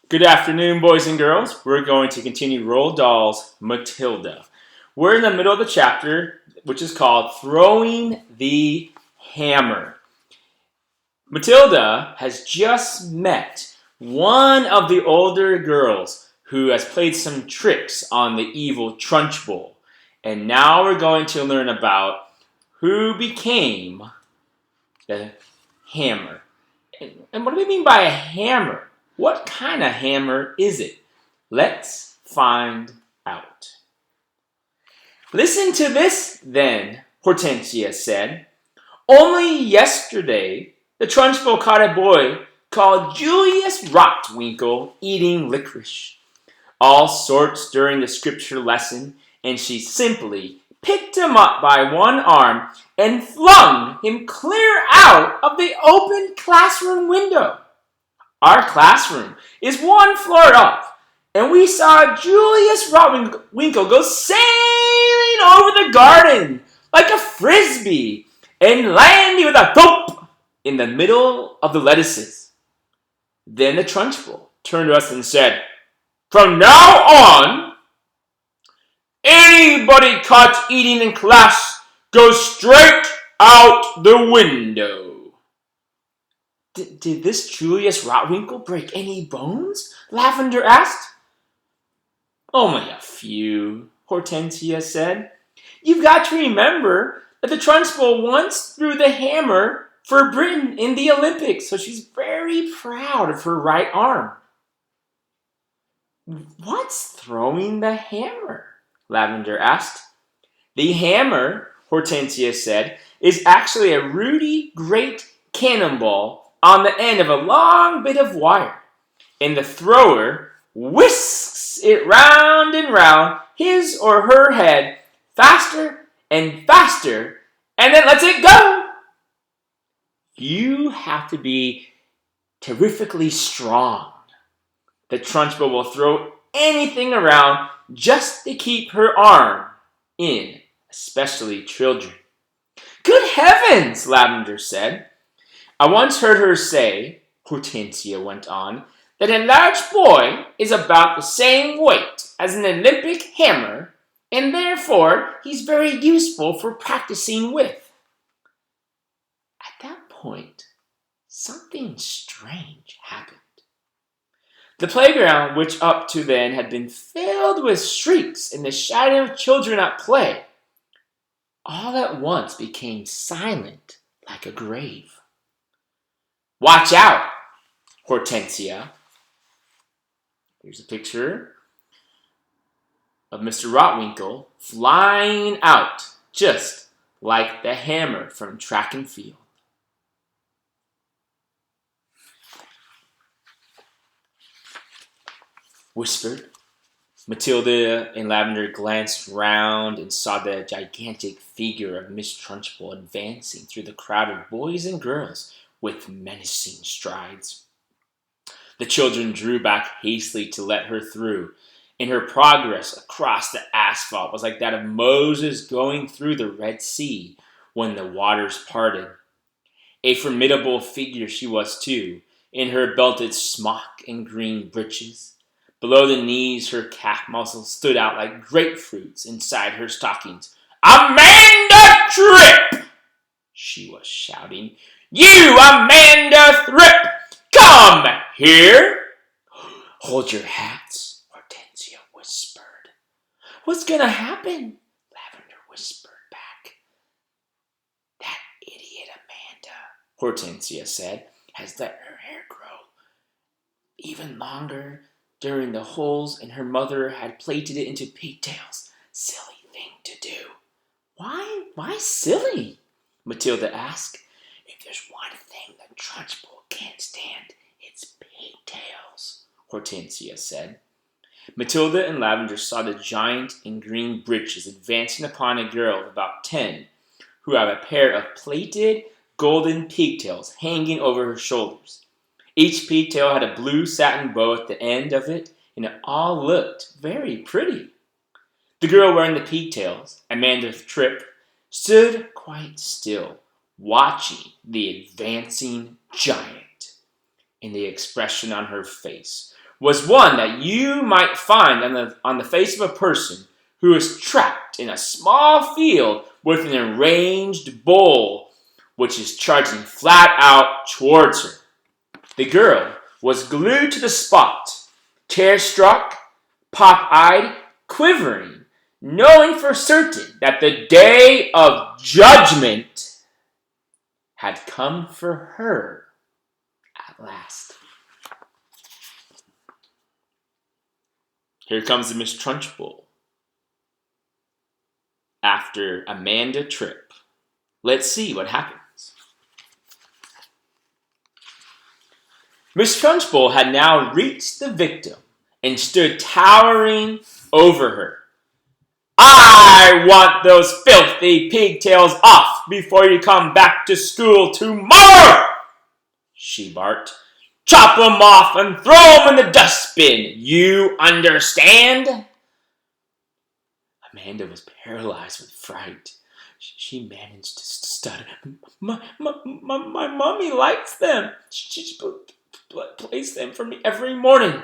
Good afternoon, boys and girls. We're going to continue Roald Dahl's Matilda. We're in the middle of the chapter, which is called Throwing the Hammer. Matilda has just met one of the older girls who has played some tricks on the evil Truchbull. And now we're going to learn about who became the hammer. And what do we mean by a hammer? What kind of hammer is it? Let's find out. Listen to this, then, Hortensia said. Only yesterday, the Trunchbull caught a boy called Julius Rotwinkle eating licorice. All sorts during the scripture lesson, and she simply picked him up by one arm and flung him clear out of the open classroom window. Our classroom is one floor up, and we saw Julius Rotwinkle go sailing over the garden like a frisbee and landing with a thump in the middle of the lettuces. Then the Trunchbull turned to us and said, "From now on, anybody caught eating in class goes straight out the window." Did this Julius Rotwinkle break any bones? Lavender asked. Only a few, Hortensia said. You've got to remember that the Trunchbull once threw the hammer for Britain in the Olympics, so she's very proud of her right arm. What's throwing the hammer? Lavender asked. The hammer, Hortensia said, is actually a ruddy great cannonball on the end of a long bit of wire, and the thrower whisks it round and round his or her head faster and faster, and then lets it go. You have to be terrifically strong. The Trunchbull will throw anything around just to keep her arm in, especially children. Good heavens, Lavender said. I once heard her say, Hortensia went on, that a large boy is about the same weight as an Olympic hammer, and therefore he's very useful for practicing with. At that point, something strange happened. The playground, which up to then had been filled with shrieks and the shouting of children at play, all at once became silent like a grave. Watch out, Hortensia. Here's a picture of Mr. Rotwinkle flying out just like the hammer from track and field. Whispered. Matilda and Lavender glanced round and saw the gigantic figure of Miss Trunchbull advancing through the crowd of boys and girls with menacing strides. The children drew back hastily to let her through, and her progress across the asphalt was like that of Moses going through the Red Sea when the waters parted. A formidable figure she was too, in her belted smock and green breeches. Below the knees her calf muscles stood out like grapefruits inside her stockings. "Amanda Tripp!" she was shouting. "You, Amanda Tripp, come here!" "Hold your hats," Hortensia whispered. "What's going to happen?" Lavender whispered back. "That idiot Amanda," Hortensia said, "has let her hair grow even longer during the holes, and her mother had plaited it into pigtails. Silly thing to do." Why silly?" Matilda asked. "If there's one thing the Truchbull can't stand, it's pigtails," Hortensia said. Matilda and Lavender saw the giant in green breeches advancing upon a girl of about 10, who had a pair of plaited golden pigtails hanging over her shoulders. Each pigtail had a blue satin bow at the end of it, and it all looked very pretty. The girl wearing the pigtails, Amanda Tripp, stood quite still, watching the advancing giant. and the expression on her face was one that you might find on the face of a person who is trapped in a small field with an arranged bull which is charging flat out towards her. The girl was glued to the spot, terror-struck, pop-eyed, quivering, knowing for certain that the day of judgment had come for her at last. Here comes the Miss Truchbull after Amanda Tripp. Let's see what happens. Miss Truchbull had now reached the victim and stood towering over her. "I want those filthy pigtails off before you come back to school tomorrow," she barked. "Chop them off and throw them in the dustbin. You understand?" Amanda was paralyzed with fright. She managed to stutter. My mommy likes them. She plays them for me every morning."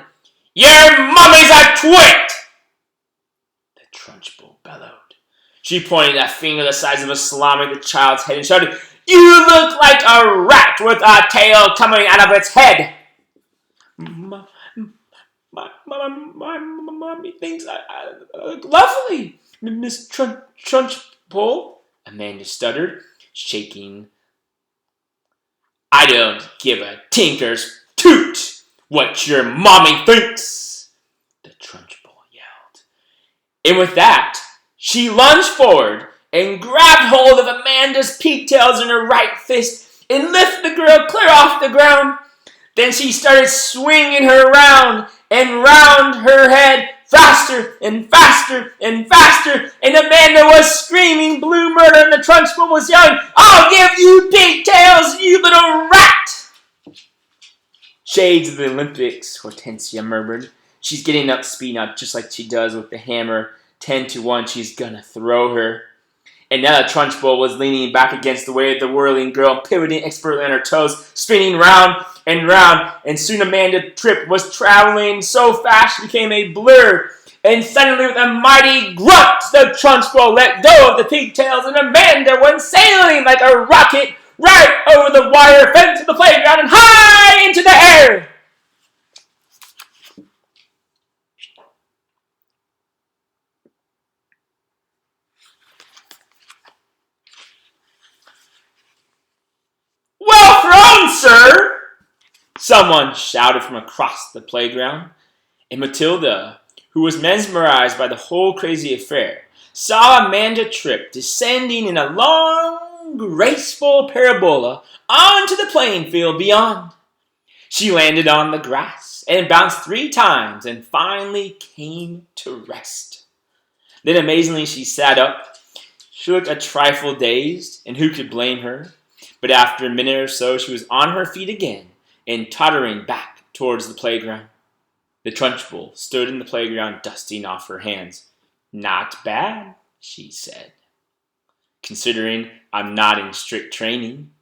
"Your mommy's a twit!" the Truchbull bellowed. She pointed a finger the size of a salami at the child's head and shouted, "You look like a rat with a tail coming out of its head." My mommy thinks I look lovely, Miss Truchbull," Amanda stuttered, shaking. "I don't give a tinker's toot what your mommy thinks," the Truchbull yelled. And with that, she lunged forward and grabbed hold of Amanda's pigtails in her right fist and lifted the girl clear off the ground. Then she started swinging her round and round her head, faster and faster and faster, and Amanda was screaming blue murder, and the Truchbull was yelling, "I'll give you pigtails, you little rat!" "Shades of the Olympics," Hortensia murmured. "She's getting up speed now, just like she does with the hammer. 10-1, she's gonna throw her." And now the Truchbull was leaning back against the way of the whirling girl, pivoting expertly on her toes, spinning round and round, and soon Amanda Tripp was traveling so fast she became a blur. And suddenly, with a mighty grunt, the Truchbull let go of the pigtails, and Amanda went sailing like a rocket right over the wire fence of the playground and high into the air. "Well thrown, sir!" someone shouted from across the playground. And Matilda, who was mesmerized by the whole crazy affair, saw Amanda Tripp descending in a long, graceful parabola onto the playing field beyond. She landed on the grass and bounced 3 times and finally came to rest. Then amazingly she sat up. She looked a trifle dazed, and who could blame her? But after a minute or so, she was on her feet again and tottering back towards the playground. The Truchbull stood in the playground, dusting off her hands. "Not bad," she said, "considering I'm not in strict training.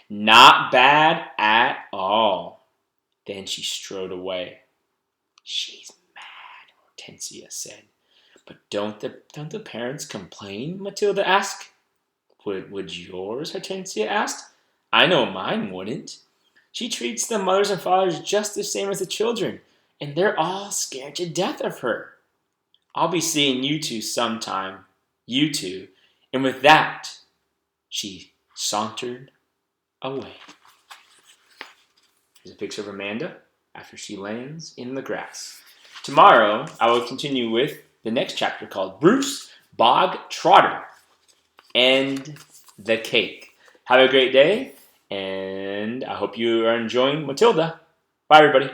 Not bad at all." Then she strode away. "She's mad," Hortensia said. "But don't the parents complain?" Matilda asked. Would yours?" Hortensia asked. "I know mine wouldn't. She treats the mothers and fathers just the same as the children, and they're all scared to death of her. I'll be seeing you two sometime. You two." And with that, she sauntered away. Here's a picture of Amanda after she lands in the grass. Tomorrow, I will continue with the next chapter called Bruce Bog Trotter and the Cake. Have a great day, and I hope you are enjoying Matilda. Bye, everybody.